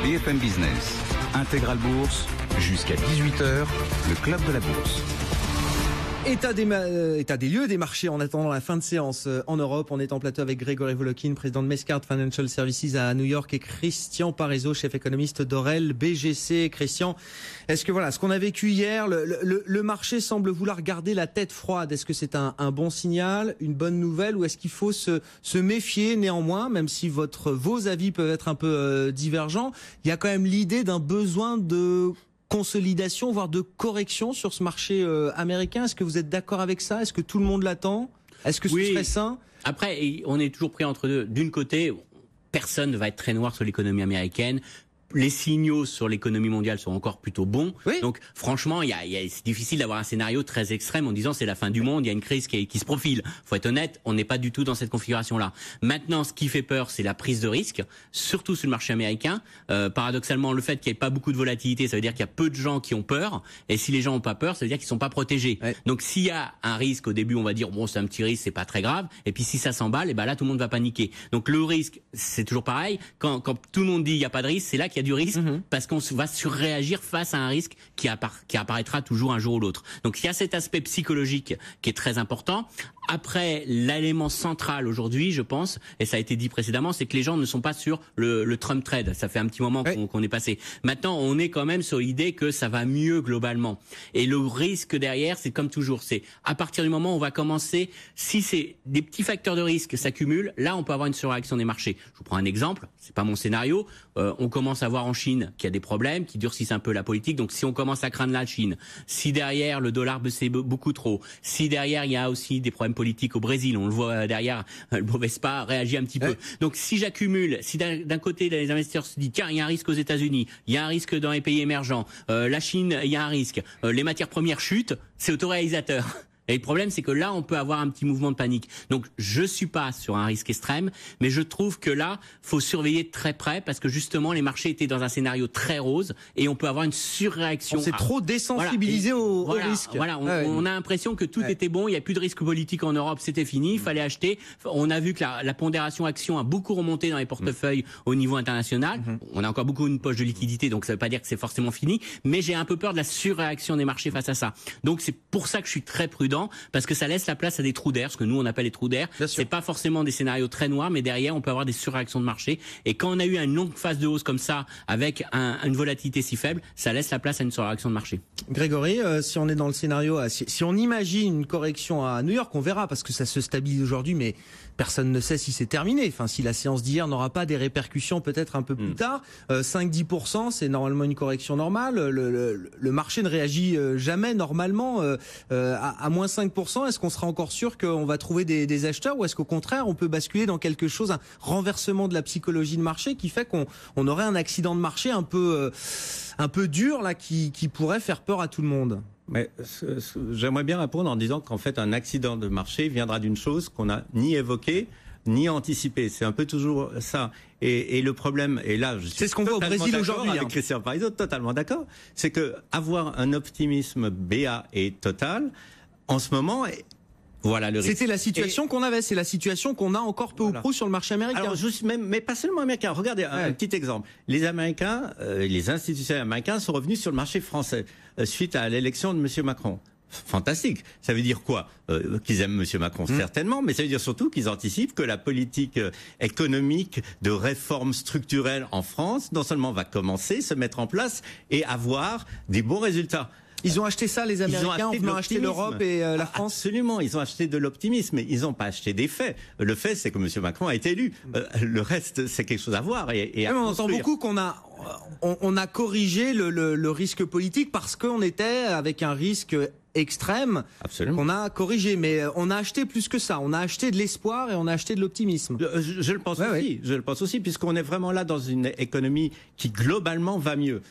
BFM Business, Intégral Bourse, jusqu'à 18h, le Club de la Bourse. État des lieux des marchés en attendant la fin de séance en Europe. On est en plateau avec Grégory Volokin, président de Mescard Financial Services à New York, et Christian Parizeau, chef économiste d'Orel BGC. Christian, est-ce que ce qu'on a vécu hier, le marché semble vouloir garder la tête froide. Est-ce que c'est un bon signal, une bonne nouvelle, ou est-ce qu'il faut se méfier néanmoins, même si vos avis peuvent être un peu divergents? Il y a quand même l'idée d'un besoin de consolidation, voire de correction sur ce marché américain. Est-ce que vous êtes d'accord avec ça? Est-ce que tout le monde l'attend? Est-ce que ce serait sain? Après, on est toujours pris entre deux. D'une côté, personne ne va être très noir sur l'économie américaine. Les signaux sur l'économie mondiale sont encore plutôt bons. Oui. Donc, franchement, c'est difficile d'avoir un scénario très extrême en disant c'est la fin du monde, il y a une crise qui se profile. Faut être honnête, on n'est pas du tout dans cette configuration-là. Maintenant, ce qui fait peur, c'est la prise de risque, surtout sur le marché américain. Paradoxalement, le fait qu'il n'y ait pas beaucoup de volatilité, ça veut dire qu'il y a peu de gens qui ont peur. Et si les gens n'ont pas peur, ça veut dire qu'ils ne sont pas protégés. Ouais. Donc, s'il y a un risque, au début, on va dire, bon, c'est un petit risque, c'est pas très grave. Et puis, si ça s'emballe, et ben là, tout le monde va paniquer. Donc, le risque, c'est toujours pareil. Quand tout le monde dit il n'y a pas de risque, c'est là qu'il y a du risque, parce qu'on va surréagir face à un risque qui apparaîtra toujours un jour ou l'autre. Donc il y a cet aspect psychologique qui est très important. Après, l'élément central aujourd'hui, je pense, et ça a été dit précédemment, c'est que les gens ne sont pas sur le Trump trade. Ça fait un petit moment qu'on est passé. Maintenant, on est quand même sur l'idée que ça va mieux globalement. Et le risque derrière, c'est comme toujours, c'est à partir du moment où on va commencer, si c'est des petits facteurs de risque s'accumulent, là on peut avoir une surréaction des marchés. Je vous prends un exemple, c'est pas mon scénario. On commence à voir en Chine qu'il y a des problèmes, qui durcissent un peu la politique. Donc si on commence à craindre la Chine, si derrière le dollar baissait beaucoup trop, si derrière il y a aussi des problèmes politiques au Brésil, on le voit derrière, le Bovespa réagit un petit peu. Donc si j'accumule, si d'un côté les investisseurs se disent tiens, il y a un risque aux États-Unis, il y a un risque dans les pays émergents, la Chine, il y a un risque, les matières premières chutent, c'est autoréalisateur. Et le problème, c'est que là, on peut avoir un petit mouvement de panique. Donc, je suis pas sur un risque extrême, mais je trouve que là, faut surveiller de très près parce que justement, les marchés étaient dans un scénario très rose et on peut avoir une surréaction. On s'est trop désensibilisé au risque. Voilà, on a l'impression que tout était bon, il n'y a plus de risque politique en Europe, c'était fini, il fallait acheter. On a vu que la pondération action a beaucoup remonté dans les portefeuilles au niveau international. On a encore beaucoup une poche de liquidité, donc ça veut pas dire que c'est forcément fini, mais j'ai un peu peur de la surréaction des marchés face à ça. Donc, c'est pour ça que je suis très prudent. Parce que ça laisse la place à des trous d'air, ce que nous on appelle les trous d'air. C'est pas forcément des scénarios très noirs, mais derrière on peut avoir des surréactions de marché. Et quand on a eu une longue phase de hausse comme ça, avec une volatilité si faible, ça laisse la place à une surréaction de marché. Grégory, si on est dans le scénario, si on imagine une correction à New York, on verra parce que ça se stabilise aujourd'hui, mais personne ne sait si c'est terminé. Enfin, si la séance d'hier n'aura pas des répercussions peut-être un peu plus tard, 5-10%, c'est normalement une correction normale. Le marché ne réagit jamais normalement à moins 5%. Est-ce qu'on sera encore sûr qu'on va trouver des acheteurs, ou est-ce qu'au contraire on peut basculer dans quelque chose, un renversement de la psychologie de marché qui fait qu'on aurait un accident de marché un peu dur là qui pourrait faire peur à tout le monde? Mais j'aimerais bien répondre en disant qu'en fait un accident de marché viendra d'une chose qu'on n'a ni évoquée ni anticipée. C'est un peu toujours ça. Et le problème, et là je suis c'est ce qu'on voit au Brésil aujourd'hui, avec Christian Parizeau, totalement d'accord, c'est que avoir un optimisme béat et total en ce moment, voilà le risque. C'était la situation qu'on avait, c'est la situation qu'on a encore peu ou prou sur le marché américain. Alors, mais pas seulement américain. Regardez un petit exemple. Les Américains, les institutions américains sont revenus sur le marché français suite à l'élection de M. Macron. Fantastique. Ça veut dire quoi? Qu'ils aiment M. Macron, certainement, mais ça veut dire surtout qu'ils anticipent que la politique économique de réforme structurelle en France, non seulement va commencer, se mettre en place et avoir des bons résultats. Ils ont acheté ça, les Américains, en venant acheter l'Europe et la France? Absolument, ils ont acheté de l'optimisme, mais ils n'ont pas acheté des faits. Le fait, c'est que M. Macron a été élu. Le reste, c'est quelque chose à voir. Et à on entend beaucoup qu'on a corrigé le risque politique parce qu'on était avec un risque extrême. Absolument. Qu'on a corrigé, mais on a acheté plus que ça. On a acheté de l'espoir et on a acheté de l'optimisme. Je le pense aussi. Ouais. Je le pense aussi, puisqu'on est vraiment là dans une économie qui globalement va mieux.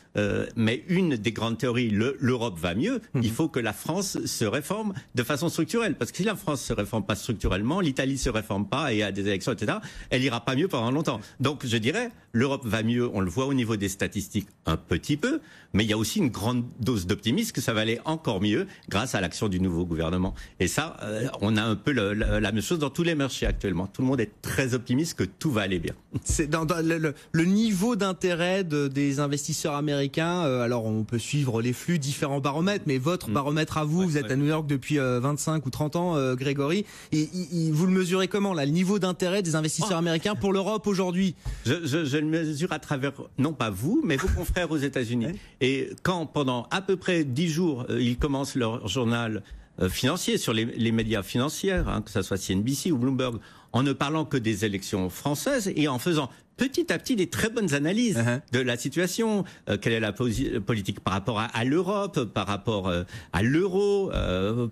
Mais une des grandes théories, l'Europe va mieux. Il faut que la France se réforme de façon structurelle, parce que si la France se réforme pas structurellement, l'Italie se réforme pas et a des élections, etc., elle ira pas mieux pendant longtemps. Donc, je dirais, l'Europe va mieux. On le voit au niveau des statistiques un petit peu, mais il y a aussi une grande dose d'optimisme que ça va aller encore mieux. grâce à l'action du nouveau gouvernement. Et ça, on a un peu la même chose dans tous les marchés actuellement. Tout le monde est très optimiste que tout va aller bien. C'est dans le niveau d'intérêt des investisseurs américains. Alors on peut suivre les flux, différents baromètres, mais votre baromètre à vous, vous êtes à New York depuis 25 ou 30 ans, Grégory. Vous le mesurez comment là, le niveau d'intérêt des investisseurs américains pour l'Europe aujourd'hui? Je le mesure à travers, non pas vous, mais vos confrères aux États-Unis. Ouais. Et quand pendant à peu près 10 jours, ils commencent leur journal financier sur les médias financiers, hein, que ce soit CNBC ou Bloomberg, en ne parlant que des élections françaises et en faisant petit à petit des très bonnes analyses de la situation, quelle est la politique par rapport à l'Europe, par rapport à l'euro,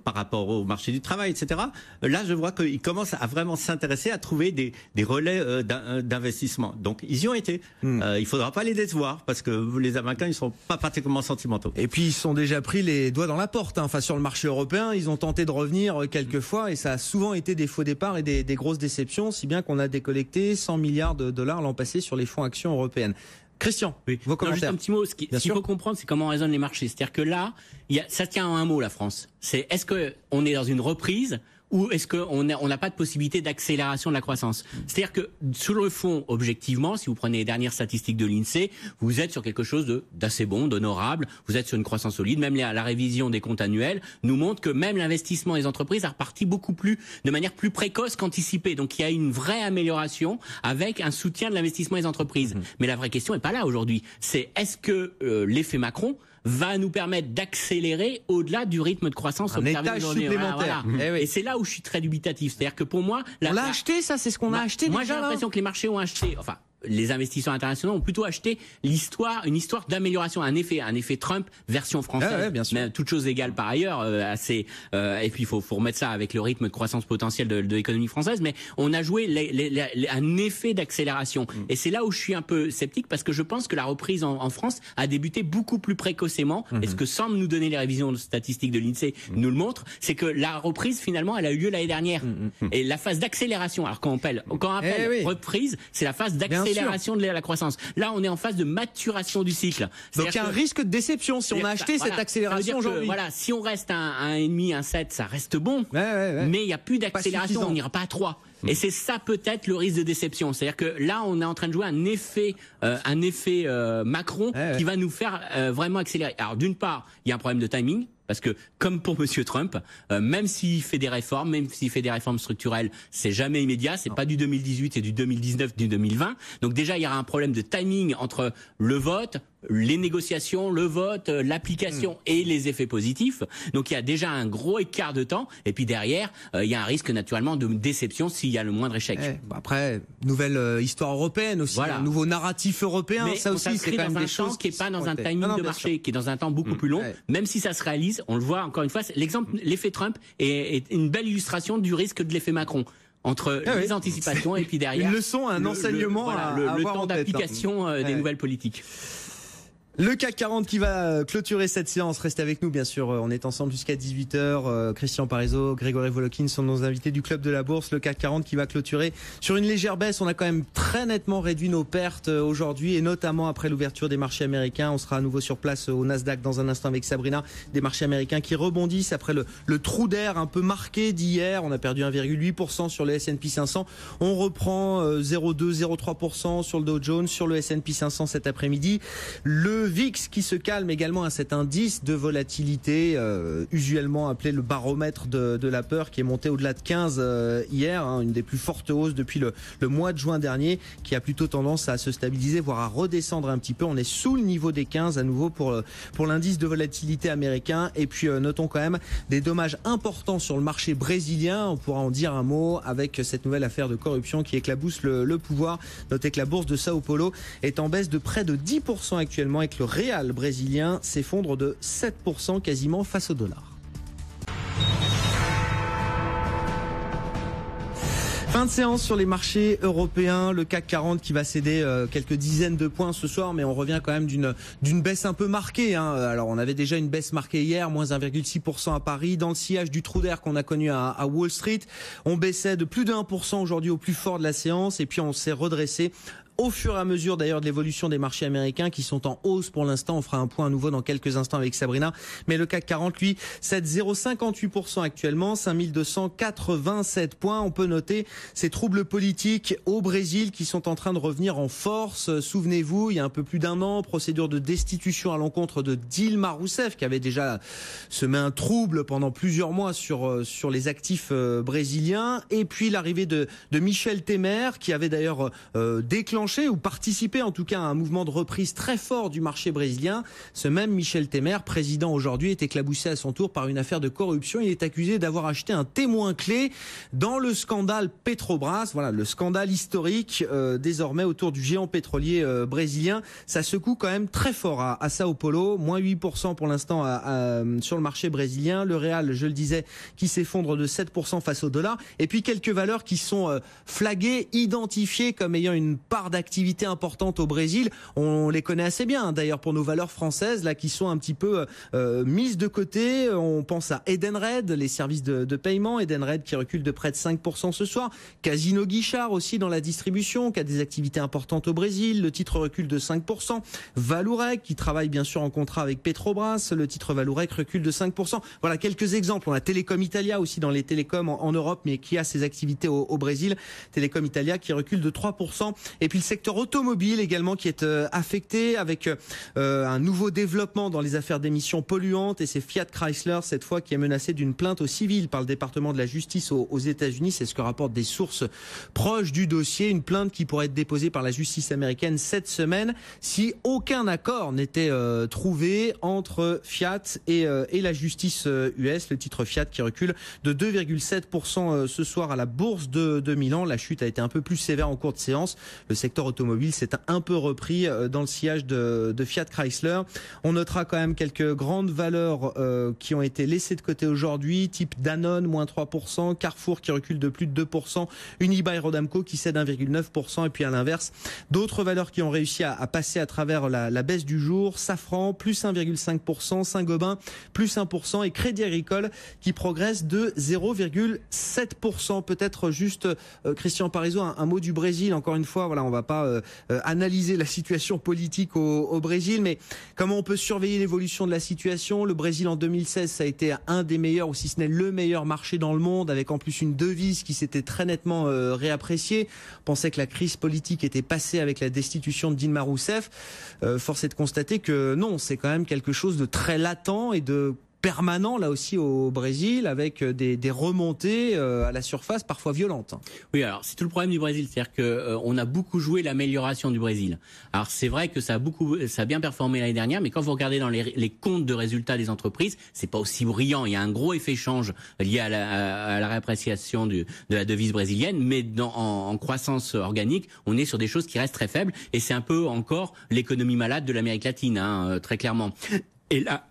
par rapport au marché du travail, etc. Là, je vois qu'ils commencent à vraiment s'intéresser, à trouver des relais d'investissement. Donc, ils y ont été. Il faudra pas les décevoir parce que les Américains, ils sont pas particulièrement sentimentaux. Et puis, ils se sont déjà pris les doigts dans la porte. Hein. Enfin, sur le marché européen, ils ont tenté de revenir quelques fois et ça a souvent été des faux départs et des grosses déceptions, si bien qu'on a décollecté 100 milliards de dollars l'an passé sur les fonds actions européennes. Christian, vos commentaires. Juste un petit mot. Ce qu'il faut comprendre, c'est comment raisonnent les marchés. C'est-à-dire que là, ça tient en un mot, la France. C'est est-ce qu'on est dans une reprise ou est-ce qu'on n'a pas de possibilité d'accélération de la croissance? C'est-à-dire que sur le fond, objectivement, si vous prenez les dernières statistiques de l'INSEE, vous êtes sur quelque chose d'assez bon, d'honorable. Vous êtes sur une croissance solide. Même la révision des comptes annuels nous montre que même l'investissement des entreprises a reparti de manière plus précoce qu'anticipée. Donc il y a une vraie amélioration avec un soutien de l'investissement des entreprises. Mais la vraie question n'est pas là aujourd'hui. C'est est-ce que l'effet Macron va nous permettre d'accélérer au-delà du rythme de croissance observé aujourd'hui. Supplémentaire. Et c'est là où je suis très dubitatif. C'est-à-dire que pour moi... On l'a acheté, ça, c'est ce qu'on a acheté moi, déjà. Moi, j'ai l'impression que les marchés ont acheté... Enfin, les investisseurs internationaux ont plutôt acheté une histoire d'amélioration, un effet Trump version française. Bien sûr. Mais toutes choses égales par ailleurs, et puis il faut remettre ça avec le rythme de croissance potentielle de l'économie française. Mais on a joué un effet d'accélération, et c'est là où je suis un peu sceptique parce que je pense que la reprise en France a débuté beaucoup plus précocement. Et ce que semblent nous donner les révisions statistiques de l'INSEE nous le montrent, c'est que la reprise finalement elle a eu lieu l'année dernière. Et la phase d'accélération, alors quand on appelle reprise, c'est la phase d'accélération de la croissance. Là, on est en phase de maturation du cycle. Donc il y a un risque de déception si on a acheté cette accélération aujourd'hui. Voilà, si on reste à 1,5, 1,7, ça reste bon. Mais il n'y a plus d'accélération, on n'ira pas à 3. Et c'est ça peut-être le risque de déception. C'est-à-dire que là, on est en train de jouer un effet Macron qui va nous faire vraiment accélérer. Alors d'une part, il y a un problème de timing. Parce que, comme pour Monsieur Trump, même s'il fait des réformes, structurelles, c'est jamais immédiat, c'est pas du 2018, c'est du 2019, du 2020. Donc déjà, il y aura un problème de timing entre le vote, les négociations, le vote, l'application et les effets positifs. Donc il y a déjà un gros écart de temps. Et puis derrière, il y a un risque naturellement de déception s'il y a le moindre échec. Après, nouvelle histoire européenne aussi, un nouveau narratif européen. Mais ça aussi, c'est quand même des choses qui est pas dans un timing de marché, qui est dans un temps beaucoup plus long. Même si ça se réalise, on le voit encore une fois, l'effet Trump est une belle illustration du risque de l'effet Macron. Entre les anticipations et puis derrière... Une leçon, un enseignement le temps d'application des nouvelles politiques. Le CAC 40 qui va clôturer cette séance. Restez avec nous, bien sûr. On est ensemble jusqu'à 18h. Christian Parizeau, Grégory Volokin sont nos invités du Club de la Bourse. Le CAC 40 qui va clôturer sur une légère baisse. On a quand même très nettement réduit nos pertes aujourd'hui, et notamment après l'ouverture des marchés américains. On sera à nouveau sur place au Nasdaq dans un instant avec Sabrina. Des marchés américains qui rebondissent après le trou d'air un peu marqué d'hier. On a perdu 1,8% sur le S&P 500. On reprend 0,2, 0,3% sur le Dow Jones, sur le S&P 500 cet après-midi. Le VIX qui se calme également à cet indice de volatilité usuellement appelé le baromètre de la peur, qui est monté au-delà de 15 hier, une des plus fortes hausses depuis le mois de juin dernier, qui a plutôt tendance à se stabiliser, voire à redescendre un petit peu. On est sous le niveau des 15 à nouveau pour l'indice de volatilité américain. Et puis notons quand même des dommages importants sur le marché brésilien. On pourra en dire un mot avec cette nouvelle affaire de corruption qui éclabousse le pouvoir. Notez que la bourse de Sao Paulo est en baisse de près de 10% actuellement, avec le réal brésilien s'effondre de 7% quasiment face au dollar. Fin de séance sur les marchés européens, le CAC 40 qui va céder quelques dizaines de points ce soir, mais on revient quand même d'une baisse un peu marquée. Alors on avait déjà une baisse marquée hier, moins 1,6% à Paris, dans le sillage du trou d'air qu'on a connu à Wall Street. On baissait de plus de 1% aujourd'hui au plus fort de la séance, et puis on s'est redressé au fur et à mesure d'ailleurs de l'évolution des marchés américains qui sont en hausse pour l'instant. On fera un point à nouveau dans quelques instants avec Sabrina. Mais le CAC 40, lui, cède 0,58% actuellement, 5287 points. On peut noter ces troubles politiques au Brésil qui sont en train de revenir en force. Souvenez-vous, il y a un peu plus d'un an, procédure de destitution à l'encontre de Dilma Rousseff qui avait déjà semé un trouble pendant plusieurs mois sur les actifs brésiliens. Et puis l'arrivée de Michel Temer qui avait d'ailleurs déclenché ou participer en tout cas à un mouvement de reprise très fort du marché brésilien. Ce même Michel Temer, président aujourd'hui, est éclaboussé à son tour par une affaire de corruption. Il est accusé d'avoir acheté un témoin clé dans le scandale Petrobras. Voilà, le scandale historique désormais autour du géant pétrolier brésilien. Ça secoue quand même très fort à Sao Paulo, moins 8% pour l'instant sur le marché brésilien. Le Real, je le disais, qui s'effondre de 7% face au dollar. Et puis quelques valeurs qui sont flaguées, identifiées comme ayant une part d'activité importante au Brésil. On les connaît assez bien d'ailleurs pour nos valeurs françaises là qui sont un petit peu mises de côté. On pense à Edenred, les services de paiement. Edenred qui recule de près de 5% ce soir. Casino Guichard aussi dans la distribution qui a des activités importantes au Brésil. Le titre recule de 5%. Valourec qui travaille bien sûr en contrat avec Petrobras. Le titre Valourec recule de 5%. Voilà quelques exemples. On a Telecom Italia aussi dans les télécoms en Europe mais qui a ses activités au Brésil. Telecom Italia qui recule de 3%. Et puis le secteur automobile également qui est affecté avec un nouveau développement dans les affaires d'émissions polluantes et c'est Fiat Chrysler cette fois qui est menacé d'une plainte au civil par le département de la justice aux États-Unis. C'est ce que rapportent des sources proches du dossier. Une plainte qui pourrait être déposée par la justice américaine cette semaine si aucun accord n'était trouvé entre Fiat et la justice US. Le titre Fiat qui recule de 2,7% ce soir à la bourse de Milan. La chute a été un peu plus sévère en cours de séance. Le secteur automobile s'est un peu repris dans le sillage de Fiat Chrysler. On notera quand même quelques grandes valeurs qui ont été laissées de côté aujourd'hui, type Danone, moins 3%, Carrefour qui recule de plus de 2%, Unibail-Rodamco qui cède 1,9%, et puis à l'inverse, d'autres valeurs qui ont réussi à passer à travers la baisse du jour, Safran, plus 1,5%, Saint-Gobain, plus 1%, et Crédit Agricole qui progresse de 0,7%. Peut-être juste, Christian Parizeau, un mot du Brésil, encore une fois, voilà, on va pas analyser la situation politique au Brésil, mais comment on peut surveiller l'évolution de la situation? Le Brésil en 2016, ça a été un des meilleurs, ou si ce n'est le meilleur marché dans le monde, avec en plus une devise qui s'était très nettement réappréciée. On pensait que la crise politique était passée avec la destitution de Dilma Rousseff. Force est de constater que non, c'est quand même quelque chose de très latent et de permanent là aussi au Brésil avec des remontées à la surface parfois violentes. Oui, alors c'est tout le problème du Brésil, c'est-à-dire que on a beaucoup joué l'amélioration du Brésil. Alors c'est vrai que ça a bien performé l'année dernière, mais quand vous regardez dans les comptes de résultats des entreprises, c'est pas aussi brillant. Il y a un gros effet change lié à la réappréciation de la devise brésilienne, mais en croissance organique, on est sur des choses qui restent très faibles et c'est un peu encore l'économie malade de l'Amérique latine, très clairement. Et là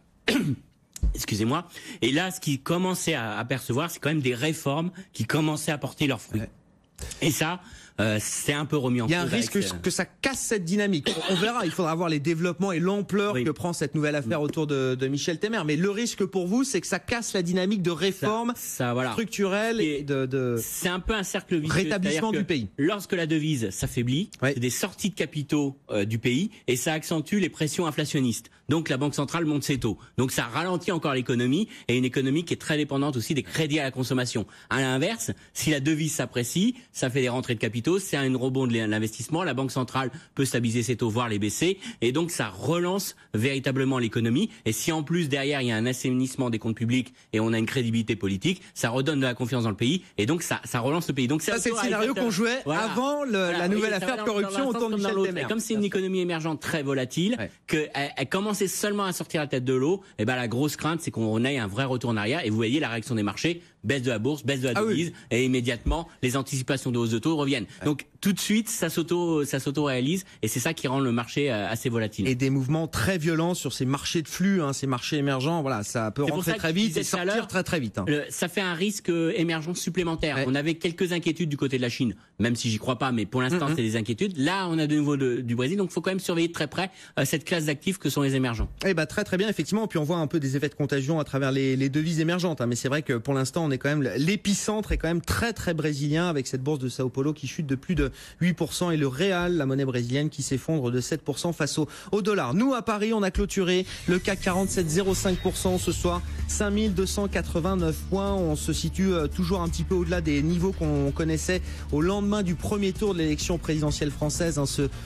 excusez-moi. Et là, ce qui commençait à apercevoir, c'est quand même des réformes qui commençaient à porter leurs fruits. Ouais. Et ça, c'est un peu remis en cause. Il y a un risque que ça casse cette dynamique. On verra, il faudra voir les développements et l'ampleur que prend cette nouvelle affaire autour de Michel Temer. Mais le risque pour vous, c'est que ça casse la dynamique de réforme voilà. structurelle et c'est un peu un cercle vicieux. Rétablissement du pays. Lorsque la devise s'affaiblit, c'est des sorties de capitaux du pays et ça accentue les pressions inflationnistes. Donc la Banque centrale monte ses taux. Donc ça ralentit encore l'économie et une économie qui est très dépendante aussi des crédits à la consommation. À l'inverse, si la devise s'apprécie, ça fait des rentrées de capitaux, c'est un rebond de l'investissement, la Banque centrale peut stabiliser ses taux, voire les baisser, et donc ça relance véritablement l'économie. Et si en plus derrière il y a un assainissement des comptes publics et on a une crédibilité politique, ça redonne de la confiance dans le pays et donc ça relance le pays. Donc ça c'est le scénario qu'on jouait avant la nouvelle affaire de corruption autour de Michel Temer. Comme c'est une économie émergente très volatile, qu'elle commençait seulement à sortir la tête de l'eau, et ben la grosse crainte c'est qu'on ait un vrai retour en arrière. Et vous voyez la réaction des marchés, baisse de la bourse, baisse de la devise, et immédiatement les anticipations de hausse de taux reviennent. Donc tout de suite ça s'auto-réalise et c'est ça qui rend le marché assez volatile. Et des mouvements très violents sur ces marchés de flux, ces marchés émergents, voilà, ça peut rentrer très vite et sortir très vite. Ça fait un risque émergent supplémentaire. On avait quelques inquiétudes du côté de la Chine, même si j'y crois pas, mais pour l'instant c'est des inquiétudes. Là on a de nouveau du Brésil, donc il faut quand même surveiller de très près cette classe d'actifs que sont les émergents. Eh ben très bien effectivement. Puis on voit un peu des effets de contagion à travers les devises émergentes, mais c'est vrai que pour l'instant on est quand même l'épicentre est quand même très très brésilien avec cette bourse de Sao Paulo qui chute de plus de 8% et le Real, la monnaie brésilienne, qui s'effondre de 7% face au dollar. Nous à Paris, on a clôturé le CAC 40 7,05% ce soir, 5289 points. On se situe toujours un petit peu au-delà des niveaux qu'on connaissait au lendemain du premier tour de l'élection présidentielle française.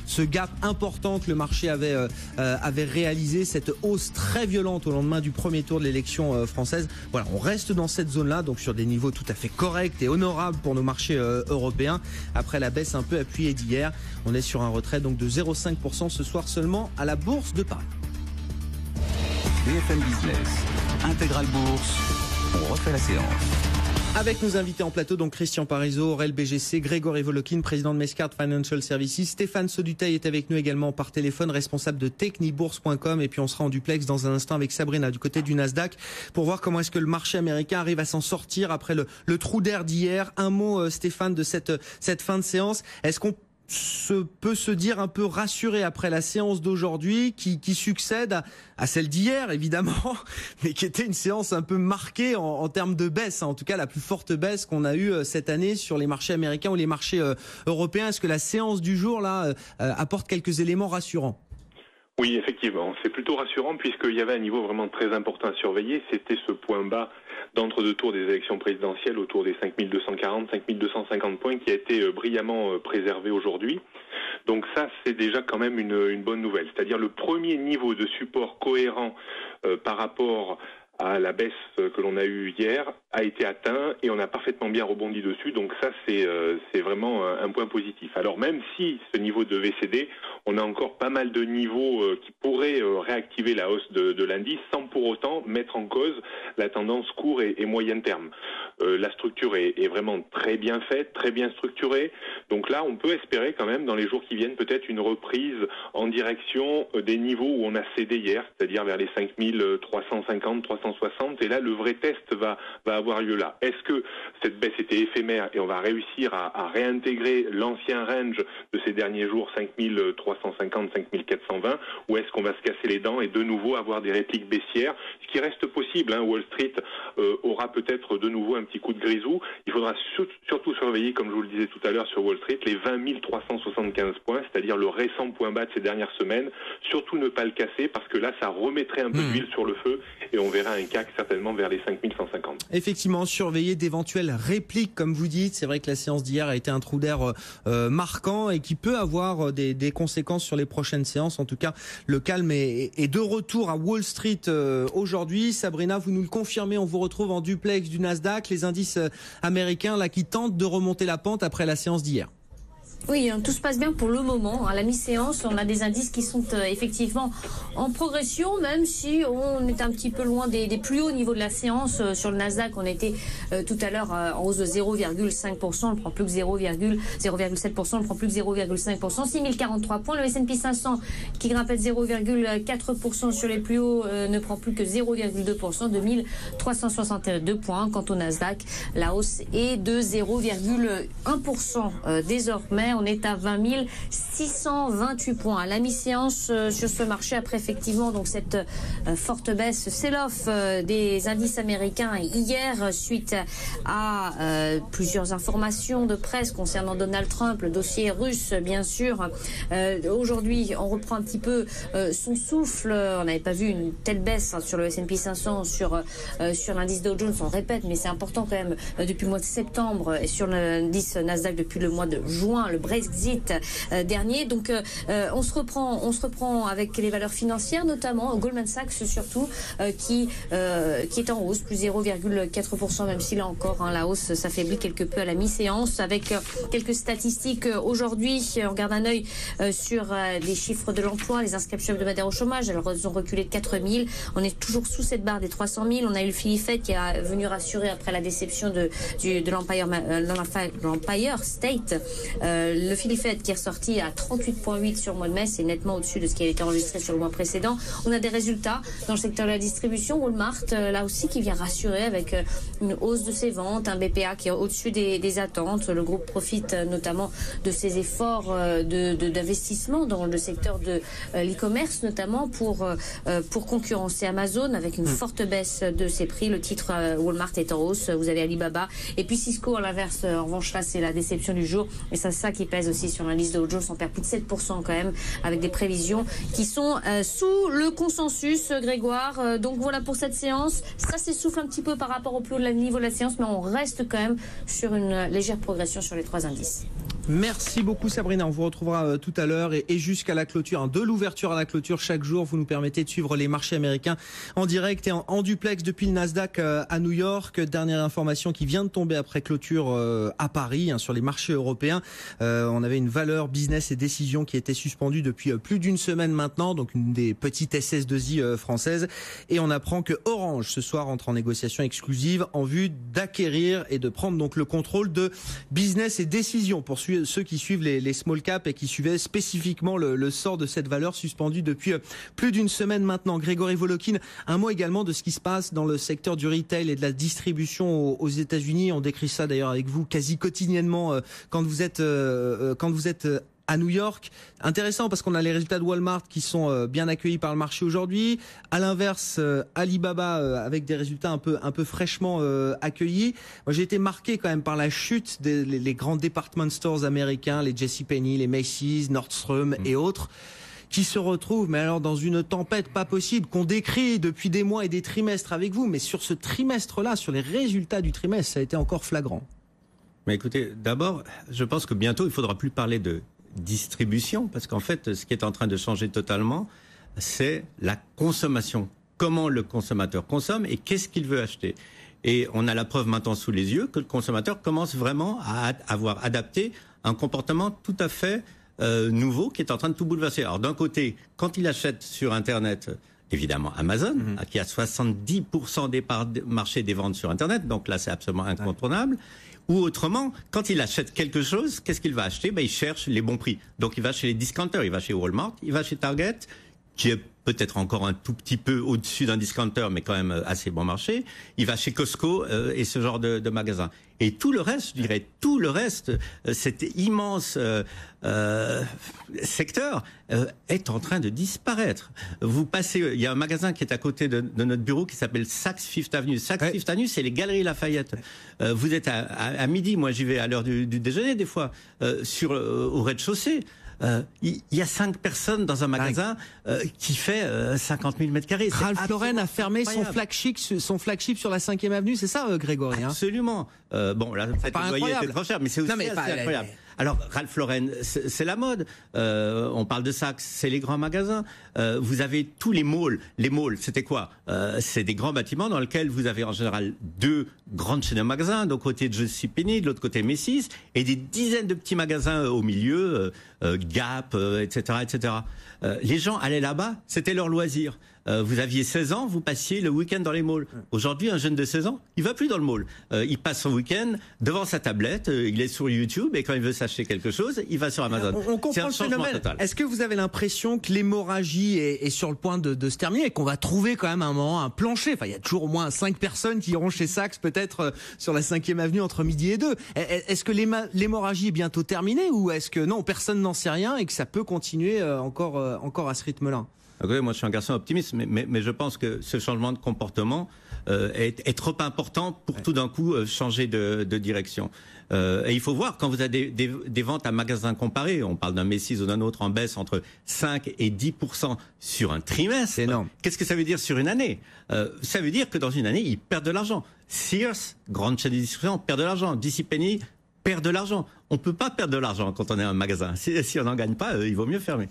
Ce gap important que le marché avait réalisé, cette hausse très violente au lendemain du premier tour de l'élection française. Voilà, on reste dans cette zone-là, donc sur des niveaux tout à fait corrects et honorables pour nos marchés européens. Après la baisse un peu appuyée d'hier, on est sur un retrait donc de 0,5% ce soir seulement à la Bourse de Paris. BFM Business, Intégral Bourse, on refait la séance. Avec nos invités en plateau, donc Christian Parizeau, Aurel BGC, Grégory Volokhin, président de Mescard Financial Services. Stéphane Soduteil est avec nous également par téléphone, responsable de technibourse.com. Et puis on sera en duplex dans un instant avec Sabrina du côté du Nasdaq pour voir comment est-ce que le marché américain arrive à s'en sortir après le trou d'air d'hier. Un mot, Stéphane, de cette fin de séance. Est-ce qu'on peut se dire un peu rassuré après la séance d'aujourd'hui qui succède à celle d'hier évidemment, mais qui était une séance un peu marquée en termes de baisse, en tout cas la plus forte baisse qu'on a eue cette année sur les marchés américains ou les marchés européens. Est-ce que la séance du jour là apporte quelques éléments rassurants ? Oui, effectivement, c'est plutôt rassurant puisqu'il y avait un niveau vraiment très important à surveiller, c'était ce point bas d'entre-deux tours des élections présidentielles autour des 5240, 5250 points qui a été brillamment préservé aujourd'hui. Donc ça, c'est déjà quand même une bonne nouvelle. C'est-à-dire le premier niveau de support cohérent par rapport à la baisse que l'on a eue hier a été atteint et on a parfaitement bien rebondi dessus. Donc ça, c'est vraiment un point positif. Alors même si ce niveau devait céder, on a encore pas mal de niveaux qui pourraient réactiver la hausse de l'indice sans pour autant mettre en cause la tendance court et moyen terme. La structure est vraiment très bien faite, très bien structurée. Donc là, on peut espérer quand même dans les jours qui viennent peut-être une reprise en direction des niveaux où on a cédé hier, c'est-à-dire vers les 5350, 360. Et là, le vrai test va avoir lieu là. Est-ce que cette baisse était éphémère et on va réussir à réintégrer l'ancien range de ces derniers jours, 5350, 5420, ou est-ce qu'on va se casser les dents et de nouveau avoir des répliques baissières, ce qui reste possible. Wall Street aura peut-être de nouveau un petit coup de grisou. Il faudra surtout surveiller, comme je vous le disais tout à l'heure sur Wall Street, les 20 375 points, c'est-à-dire le récent point bas de ces dernières semaines. Surtout ne pas le casser parce que là, ça remettrait un peu d'huile sur le feu et on verra un CAC certainement vers les 5150. Effectivement, surveiller d'éventuelles répliques, comme vous dites. C'est vrai que la séance d'hier a été un trou d'air marquant et qui peut avoir des conséquences sur les prochaines séances. En tout cas, le calme est de retour à Wall Street aujourd'hui. Sabrina, vous nous le confirmez, on vous retrouve en duplex du Nasdaq, les indices américains là qui tentent de remonter la pente après la séance d'hier. Oui, tout se passe bien pour le moment. À la mi-séance, on a des indices qui sont effectivement en progression, même si on est un petit peu loin des plus hauts niveaux de la séance. Sur le Nasdaq, on était tout à l'heure en hausse de 0,5%, on ne prend plus que 0,7%, on ne prend plus que 0,5%, 6043 points. Le S&P 500 qui grimpait de 0,4% sur les plus hauts ne prend plus que 0,2%, 2362 points. Quant au Nasdaq, la hausse est de 0,1% désormais. On est à 20 628 points à la mi-séance sur ce marché après effectivement donc cette forte baisse, sell-off des indices américains hier suite à plusieurs informations de presse concernant Donald Trump, le dossier russe bien sûr. Aujourd'hui, on reprend un petit peu son souffle. On n'avait pas vu une telle baisse sur le S&P 500, sur l'indice Dow Jones. On répète, mais c'est important quand même depuis le mois de septembre et sur l'indice Nasdaq depuis le mois de juin, le Brexit dernier. Donc on se reprend avec les valeurs financières, notamment Goldman Sachs surtout, qui est en hausse, plus 0,4%, même si là encore la hausse s'affaiblit quelque peu à la mi-séance, avec quelques statistiques aujourd'hui. On regarde un œil sur les chiffres de l'emploi, les inscriptions hebdomadaires au chômage. Alors elles ont reculé de 4 000. On est toujours sous cette barre des 300 000. On a eu le Philly Fed qui est venu rassurer après la déception de l'Empire State. Le Philly Fed qui est ressorti à 38,8 sur le mois de mai, c'est nettement au-dessus de ce qui avait été enregistré sur le mois précédent. On a des résultats dans le secteur de la distribution. Walmart, là aussi, qui vient rassurer avec une hausse de ses ventes, un BPA qui est au-dessus des attentes. Le groupe profite notamment de ses efforts d'investissement dans le secteur de l'e-commerce, notamment pour concurrencer Amazon avec une forte baisse de ses prix. Le titre Walmart est en hausse. Vous avez Alibaba et puis Cisco à l'inverse. En revanche, là, c'est la déception du jour et c'est ça qui pèse aussi sur l'indice Dow Jones. On perd plus de 7% quand même avec des prévisions qui sont sous le consensus, Grégoire. Donc voilà pour cette séance. Ça s'essouffle un petit peu par rapport au plus haut niveau de la séance, mais on reste quand même sur une légère progression sur les 3 indices. Merci beaucoup Sabrina, on vous retrouvera tout à l'heure et jusqu'à la clôture, de l'ouverture à la clôture chaque jour, vous nous permettez de suivre les marchés américains en direct et en duplex depuis le Nasdaq à New York. Dernière information qui vient de tomber après clôture à Paris sur les marchés européens. On avait une valeur business et décision qui était suspendue depuis plus d'une semaine maintenant, donc une des petites SS2I françaises, et on apprend que Orange ce soir entre en négociation exclusive en vue d'acquérir et de prendre donc le contrôle de business et décision pour ceux qui suivent les small caps et qui suivaient spécifiquement le sort de cette valeur suspendue depuis plus d'une semaine maintenant. Grégory Volokhin, un mot également de ce qui se passe dans le secteur du retail et de la distribution aux États-Unis. On décrit ça d'ailleurs avec vous quasi quotidiennement quand vous êtes à New York. Intéressant parce qu'on a les résultats de Walmart qui sont bien accueillis par le marché aujourd'hui. À l'inverse, Alibaba avec des résultats un peu fraîchement accueillis. Moi, j'ai été marqué quand même par la chute des grands department stores américains, les JCPenney, les Macy's, Nordstrom et autres, qui se retrouvent, mais alors dans une tempête pas possible, qu'on décrit depuis des mois et des trimestres avec vous. Mais sur ce trimestre-là, sur les résultats du trimestre, ça a été encore flagrant. Mais écoutez, d'abord, je pense que bientôt, il ne faudra plus parler de distribution, parce qu'en fait, ce qui est en train de changer totalement, c'est la consommation. Comment le consommateur consomme et qu'est-ce qu'il veut acheter. Et on a la preuve maintenant sous les yeux que le consommateur commence vraiment à avoir adapté un comportement tout à fait nouveau qui est en train de tout bouleverser. Alors d'un côté, quand il achète sur Internet, évidemment Amazon, qui a 70% des parts de marché des ventes sur Internet, donc là c'est absolument incontournable. Ou autrement, quand il achète quelque chose, qu'est-ce qu'il va acheter ? Il cherche les bons prix. Donc il va chez les discounters, il va chez Walmart, il va chez Target, qui est peut-être encore un tout petit peu au-dessus d'un discounter, mais quand même assez bon marché. Il va chez Costco et ce genre de magasins. Et tout le reste, je dirais, tout le reste, cet immense secteur est en train de disparaître. Vous passez, il y a un magasin qui est à côté de notre bureau qui s'appelle Saks Fifth Avenue. Saks Fifth Avenue, c'est les Galeries Lafayette. Vous êtes à midi, moi j'y vais à l'heure du déjeuner des fois, au rez-de-chaussée. Il y a 5 personnes dans un magasin qui fait 50 000 mètres carrés. Ralph Lauren a fermé son flagship sur la 5e avenue, c'est ça, Grégory? Absolument. Bon, là, peut-être le loyer était trop cher, mais c'est aussi assez incroyable. Alors, Ralph Lauren, c'est la mode. On parle de Saks, c'est les grands magasins. Vous avez tous les malls. Les malls, c'était quoi? C'est des grands bâtiments dans lesquels vous avez en général 2 grandes chaînes de magasins, d'un côté JCPenney, de l'autre côté Macy's, et des dizaines de petits magasins au milieu, Gap, etc., etc. Les gens allaient là-bas, c'était leur loisir. Vous aviez 16 ans, vous passiez le week-end dans les malls. Aujourd'hui, un jeune de 16 ans, il va plus dans le mall. Il passe son week-end devant sa tablette, il est sur YouTube et quand il veut s'acheter quelque chose, il va sur Amazon. On comprend le phénomène. Est-ce que vous avez l'impression que l'hémorragie est sur le point de se terminer et qu'on va trouver quand même un moment un plancher? Enfin, il y a toujours au moins 5 personnes qui iront chez Saks peut-être sur la 5e avenue entre midi et 2. Est-ce que l'hémorragie est bientôt terminée ou est-ce que non, personne n'en sait rien et que ça peut continuer encore à ce rythme-là? Moi, je suis un garçon optimiste, mais je pense que ce changement de comportement est trop important pour tout d'un coup changer de direction. Et il faut voir, quand vous avez des ventes à magasins comparés, on parle d'un Macy's ou d'un autre en baisse entre 5 et 10% sur un trimestre. C'est énorme. Qu'est-ce que ça veut dire sur une année? Ça veut dire que dans une année, ils perdent de l'argent. Sears, grande chaîne de distribution, perd de l'argent. JCPenney perd de l'argent. On peut pas perdre de l'argent quand on est un magasin. Si on n'en gagne pas, il vaut mieux fermer.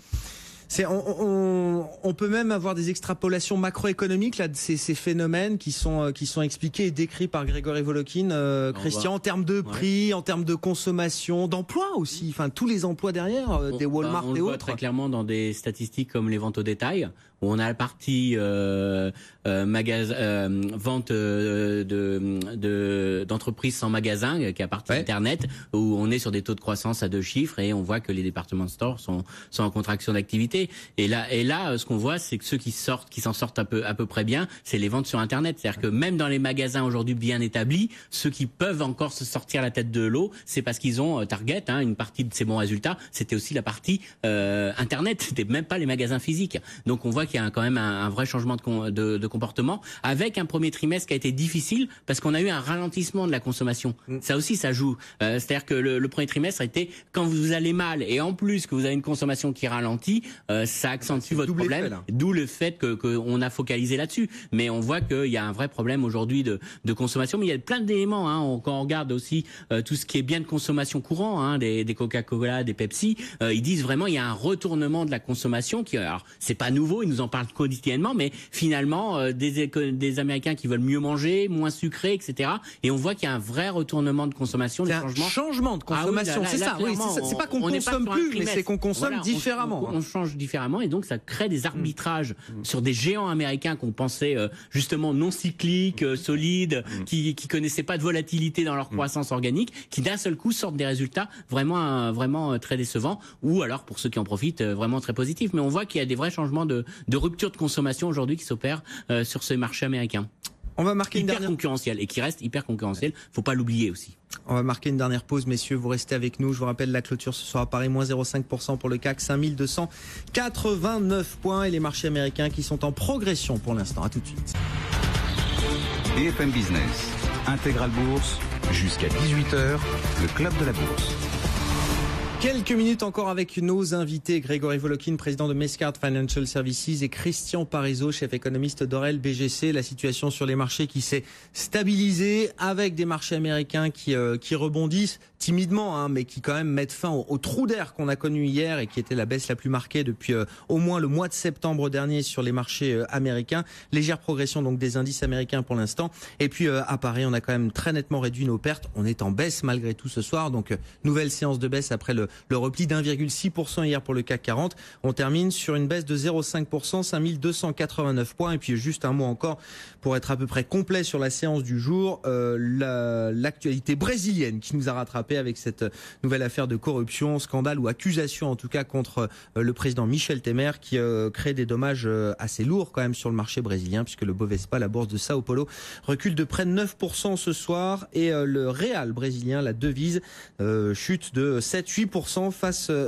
On peut même avoir des extrapolations macroéconomiques là de ces phénomènes qui sont expliqués et décrits par Grégory Volokhin, Christian, en termes de prix, en termes de consommation, d'emploi aussi, enfin tous les emplois derrière, des Walmart et autres. On le voit très clairement dans des statistiques comme les ventes au détail, où on a la partie vente d'entreprises sans magasin, qui est la partie Internet, où on est sur des taux de croissance à 2 chiffres et on voit que les départements de stores sont en contraction d'activité. marché. Et là, ce qu'on voit, c'est que ceux qui s'en sortent à peu près bien, c'est les ventes sur Internet. C'est-à-dire que même dans les magasins aujourd'hui bien établis, ceux qui peuvent encore se sortir la tête de l'eau, c'est parce qu'ils ont Target, une partie de ces bons résultats, c'était aussi la partie Internet, c'était même pas les magasins physiques. Donc on voit qu'il y a quand même un vrai changement de comportement, avec un premier trimestre qui a été difficile, parce qu'on a eu un ralentissement de la consommation. Ça aussi, ça joue. C'est-à-dire que le premier trimestre a été, quand vous allez mal, et en plus que vous avez une consommation qui ralentit, ça accentue votre problème, d'où le fait qu'on a focalisé là-dessus. Mais on voit qu'il y a un vrai problème aujourd'hui de consommation, mais il y a plein d'éléments. Quand on regarde aussi tout ce qui est bien de consommation courant, des Coca-Cola, des Pepsi, ils disent vraiment il y a un retournement de la consommation qui, alors c'est pas nouveau, ils nous en parlent quotidiennement, mais finalement des Américains qui veulent mieux manger, moins sucré, etc. Et on voit qu'il y a un vrai retournement de consommation, c'est un changement de consommation, c'est ça. Oui, c'est pas qu'on consomme plus, mais c'est qu'on consomme différemment. On change différemment, et donc ça crée des arbitrages sur des géants américains qu'on pensait justement non cycliques, solides, qui connaissaient pas de volatilité dans leur croissance organique, qui d'un seul coup sortent des résultats vraiment très décevants, ou alors pour ceux qui en profitent vraiment très positifs. Mais on voit qu'il y a des vrais changements de rupture de consommation aujourd'hui qui s'opèrent sur ce marché américain. On va marquer une dernière concurrentiel, et qui reste hyper concurrentiel. Faut pas l'oublier aussi. On va marquer une dernière pause, messieurs. Vous restez avec nous. Je vous rappelle, la clôture ce soir à Paris, moins 0,5% pour le CAC, 5289 points, et les marchés américains qui sont en progression pour l'instant. À tout de suite. BFM Business, Intégral Bourse, jusqu'à 18h, le club de la bourse. Quelques minutes encore avec nos invités, Grégory Volokin, président de Mescard Financial Services, et Christian Parizeau, chef économiste d'Orel BGC. La situation sur les marchés qui s'est stabilisée, avec des marchés américains qui rebondissent timidement, mais qui quand même mettent fin au trou d'air qu'on a connu hier, et qui était la baisse la plus marquée depuis au moins le mois de septembre dernier sur les marchés américains. Légère progression donc des indices américains pour l'instant. Et puis à Paris, on a quand même très nettement réduit nos pertes. On est en baisse malgré tout ce soir, donc nouvelle séance de baisse après le repli d'1,6% hier pour le CAC 40. On termine sur une baisse de 0,5%, 5289 points. Et puis juste un mot encore pour être à peu près complet sur la séance du jour, l'actualité brésilienne qui nous a rattrapé avec cette nouvelle affaire de corruption, scandale ou accusation en tout cas contre le président Michel Temer, qui crée des dommages assez lourds quand même sur le marché brésilien, puisque le Bovespa, la bourse de Sao Paulo, recule de près de 9% ce soir, et le Real brésilien, la devise, chute de 7-8%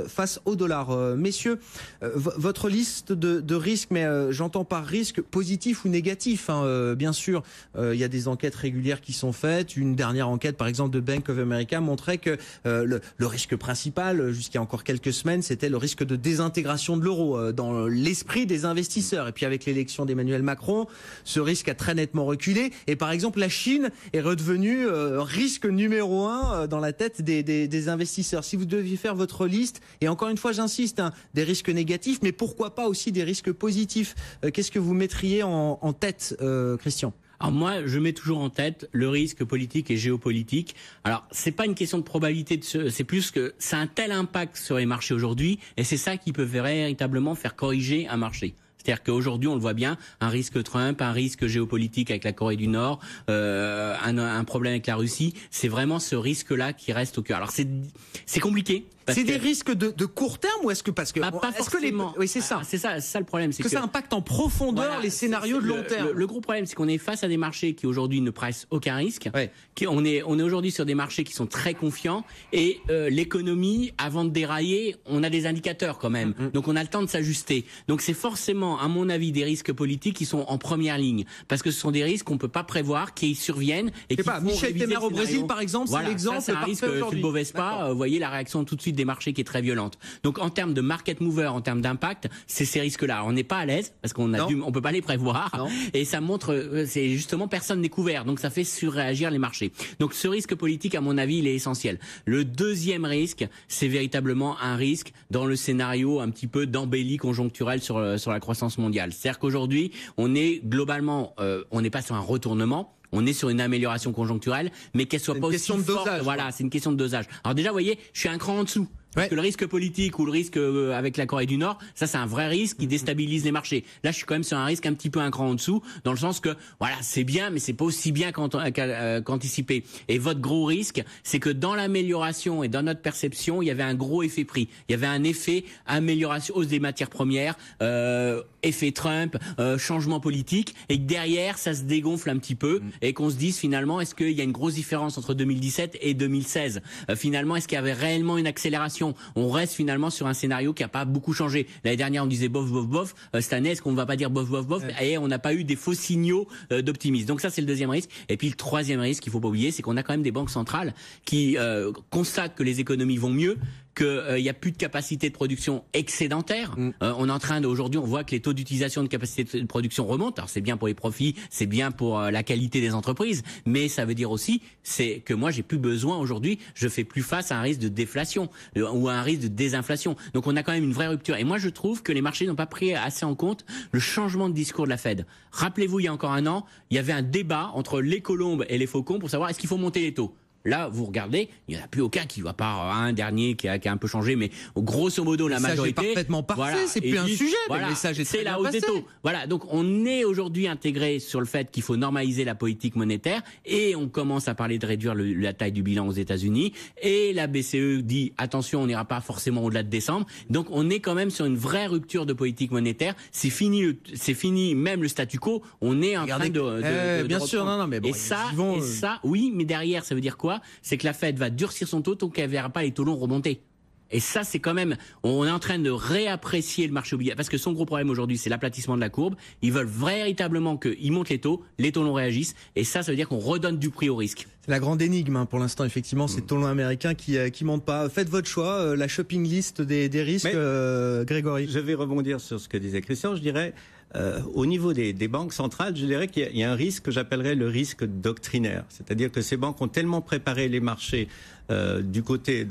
face au dollar. Messieurs, votre liste de risques, mais j'entends par risque positif ou négatif, bien sûr, il y a des enquêtes régulières qui sont faites. Une dernière enquête, par exemple, de Bank of America montrait que le risque principal, jusqu'à encore quelques semaines, c'était le risque de désintégration de l'euro dans l'esprit des investisseurs. Et puis avec l'élection d'Emmanuel Macron, ce risque a très nettement reculé. Et par exemple, la Chine est redevenue risque numéro 1 dans la tête des investisseurs. Si vous deviez faire votre liste, et encore une fois j'insiste, des risques négatifs, mais pourquoi pas aussi des risques positifs, qu'est-ce que vous mettriez en tête, Christian ? Alors moi, je mets toujours en tête le risque politique et géopolitique. Alors, c'est pas une question de probabilité, c'est plus que ça a un tel impact sur les marchés aujourd'hui, et c'est ça qui peut véritablement faire corriger un marché. C'est-à-dire qu'aujourd'hui, on le voit bien, un risque Trump, un risque géopolitique avec la Corée du Nord, un problème avec la Russie, c'est vraiment ce risque-là qui reste au cœur. Alors c'est compliqué. C'est des risques de court terme, ou est-ce que pas forcément. Oui, c'est ça. C'est ça le problème, c'est que ça impacte en profondeur les scénarios de long terme. Le gros problème, c'est qu'on est face à des marchés qui aujourd'hui ne pressent aucun risque. Ouais. On est aujourd'hui sur des marchés qui sont très confiants, et l'économie, avant de dérailler, on a des indicateurs quand même. Donc on a le temps de s'ajuster. Donc c'est forcément, à mon avis, des risques politiques qui sont en première ligne, parce que ce sont des risques qu'on peut pas prévoir, qui surviennent et qui font Michel Temer au Brésil, par exemple, c'est l'exemple. C'est un risque du Bovespa. Vous voyez la réaction tout de suite des marchés qui est très violente. Donc en termes de market mover, en termes d'impact, c'est ces risques-là. On n'est pas à l'aise parce on peut pas les prévoir. Non. Et ça montre, c'est justement personne n'est couvert. Donc ça fait surréagir les marchés. Donc ce risque politique, à mon avis, il est essentiel. Le deuxième risque, c'est véritablement un risque dans le scénario un petit peu d'embellie conjoncturelle sur la croissance mondiale. C'est-à-dire qu'aujourd'hui, on est globalement, on n'est pas sur un retournement. On est sur une amélioration conjoncturelle, mais qu'elle soit pas aussi forte. Voilà, c'est une question de dosage. Alors déjà, vous voyez, je suis un cran en dessous. Parce que le risque politique ou le risque avec la Corée du Nord, ça c'est un vrai risque qui déstabilise les marchés. Là, je suis quand même sur un risque un petit peu un cran en dessous, dans le sens que voilà, c'est bien, mais c'est pas aussi bien qu'anticipé. Et votre gros risque, c'est que dans l'amélioration et dans notre perception, il y avait un gros effet prix. Il y avait un effet amélioration, hausse des matières premières, effet Trump, changement politique, et que derrière, ça se dégonfle un petit peu, et qu'on se dise finalement, est-ce qu'il y a une grosse différence entre 2017 et 2016 ? Finalement, est-ce qu'il y avait réellement une accélération ? On reste finalement sur un scénario qui n'a pas beaucoup changé. L'année dernière, on disait bof, bof, bof. Cette année, est-ce qu'on ne va pas dire bof, bof, bof ? Et on n'a pas eu des faux signaux d'optimisme. Donc ça, c'est le deuxième risque. Et puis le troisième risque qu'il ne faut pas oublier, c'est qu'on a quand même des banques centrales qui constatent que les économies vont mieux, qu'il y a plus de capacité de production excédentaire. On est en train aujourd'hui, on voit que les taux d'utilisation de capacité de production remontent. Alors c'est bien pour les profits, c'est bien pour la qualité des entreprises, mais ça veut dire aussi c'est que moi j'ai plus besoin aujourd'hui, je fais plus face à un risque de déflation ou à un risque de désinflation. Donc on a quand même une vraie rupture. Et moi je trouve que les marchés n'ont pas pris assez en compte le changement de discours de la Fed. Rappelez-vous, il y a encore un an, il y avait un débat entre les colombes et les faucons pour savoir est-ce qu'il faut monter les taux. Là, vous regardez, il n'y en a plus aucun qui va pas un dernier qui a un peu changé, mais grosso modo, la majorité. C'est parfaitement parfait, c'est plus un sujet, voilà, le message est c'est la hausse des taux. Voilà, donc on est aujourd'hui intégré sur le fait qu'il faut normaliser la politique monétaire et on commence à parler de réduire la taille du bilan aux États-Unis et la BCE dit attention, on n'ira pas forcément au-delà de décembre. Donc on est quand même sur une vraie rupture de politique monétaire. C'est fini même le statu quo. On est en train de bien sûr, non, mais bon. Et ça, oui, mais derrière, ça veut dire quoi ? C'est que la Fed va durcir son taux tant qu'elle ne verra pas les taux longs remonter. Et ça, c'est quand même, on est en train de réapprécier le marché obligataire, parce que son gros problème aujourd'hui, c'est l'aplatissement de la courbe. Ils veulent véritablement qu'ils montent les taux longs réagissent, et ça veut dire qu'on redonne du prix au risque. C'est la grande énigme pour l'instant, effectivement, ces taux longs américains qui montent pas. Faites votre choix, la shopping list des risques, Grégory. Je vais rebondir sur ce que disait Christian, je dirais. Au niveau des banques centrales, je dirais qu'il y a un risque que j'appellerais le risque doctrinaire. C'est-à-dire que ces banques ont tellement préparé les marchés du côté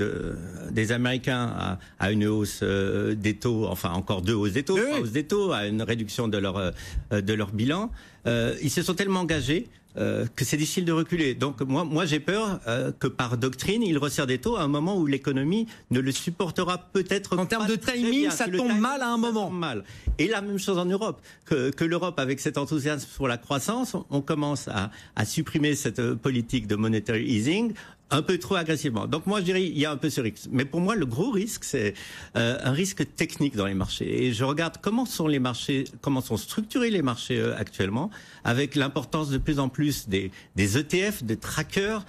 des Américains à une hausse des taux, enfin encore deux hausses des taux, trois hausses des taux, à une réduction de leur bilan. Ils se sont tellement engagés que c'est difficile de reculer. Donc moi j'ai peur que par doctrine, ils resserrent des taux à un moment où l'économie ne le supportera peut-être pas. En termes de timing, ça tombe mal à un moment. Mal. Et la même chose en Europe. Que l'Europe, avec cet enthousiasme pour la croissance, on commence à supprimer cette politique de monetary easing un peu trop agressivement. Donc moi je dirais il y a un peu ce risque. Mais pour moi le gros risque c'est un risque technique dans les marchés. Et je regarde comment sont structurés les marchés actuellement, avec l'importance de plus en plus des ETF, des trackers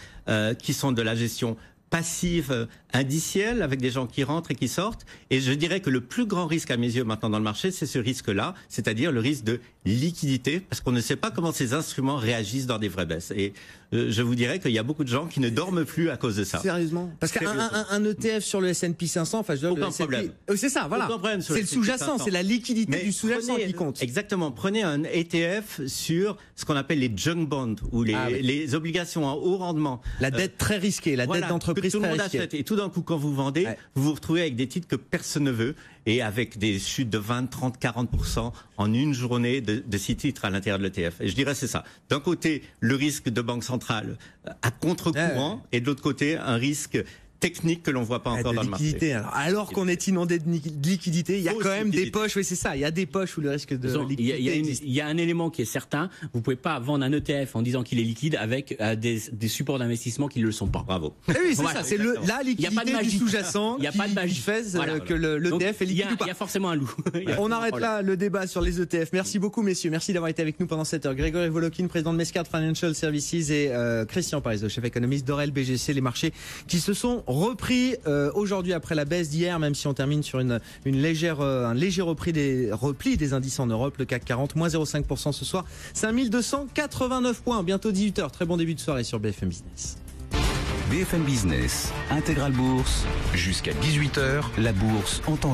qui sont de la gestion passive, indicielle, avec des gens qui rentrent et qui sortent. Et je dirais que le plus grand risque à mes yeux maintenant dans le marché, c'est ce risque-là, c'est-à-dire le risque de liquidité, parce qu'on ne sait pas comment ces instruments réagissent dans des vraies baisses. Et je vous dirais qu'il y a beaucoup de gens qui ne dorment plus à cause de ça. Sérieusement ? Parce qu'un ETF sur le S&P 500, enfin je veux dire, aucun problème. C'est ça, voilà. C'est le sous-jacent, c'est la liquidité du sous-jacent qui compte. Exactement. Prenez un ETF sur ce qu'on appelle les junk bonds, ou les obligations à haut rendement. La dette très risquée, la dette d'entreprise tout le monde achète. Et tout d'un coup, quand vous vendez, vous vous retrouvez avec des titres que personne ne veut, et avec des chutes de 20, 30, 40% en une journée de 6 titres à l'intérieur de l'ETF. Et je dirais c'est ça. D'un côté, le risque de banque centrale à contre-courant, et de l'autre côté, un risque technique que l'on voit pas encore dans le marché. Alors qu'on est inondé de liquidité, il y a quand même des poches. Oui, c'est ça. Il y a des poches où le risque de liquidité existe. Il y a un élément qui est certain. Vous pouvez pas vendre un ETF en disant qu'il est liquide avec des supports d'investissement qui ne le sont pas. Bravo. Et oui, c'est ça. C'est la liquidité du sous-jacent. Il n'y a pas de magie. Qui fait que l'ETF est liquide ou pas. Il y a forcément un loup. On arrête là le débat sur les ETF. Merci beaucoup, messieurs. Merci d'avoir été avec nous pendant cette heure. Grégory Volokin, président de Mescard Financial Services, et Christian Parizeau, chef économiste d'Orel BGC. Les marchés qui se sont repris aujourd'hui après la baisse d'hier, même si on termine sur un léger repli des indices en Europe. Le CAC 40, moins 0,5% ce soir, 5289 points. Bientôt 18h. Très bon début de soirée sur BFM Business. BFM Business, Intégral Bourse, jusqu'à 18h, la bourse en temps réel.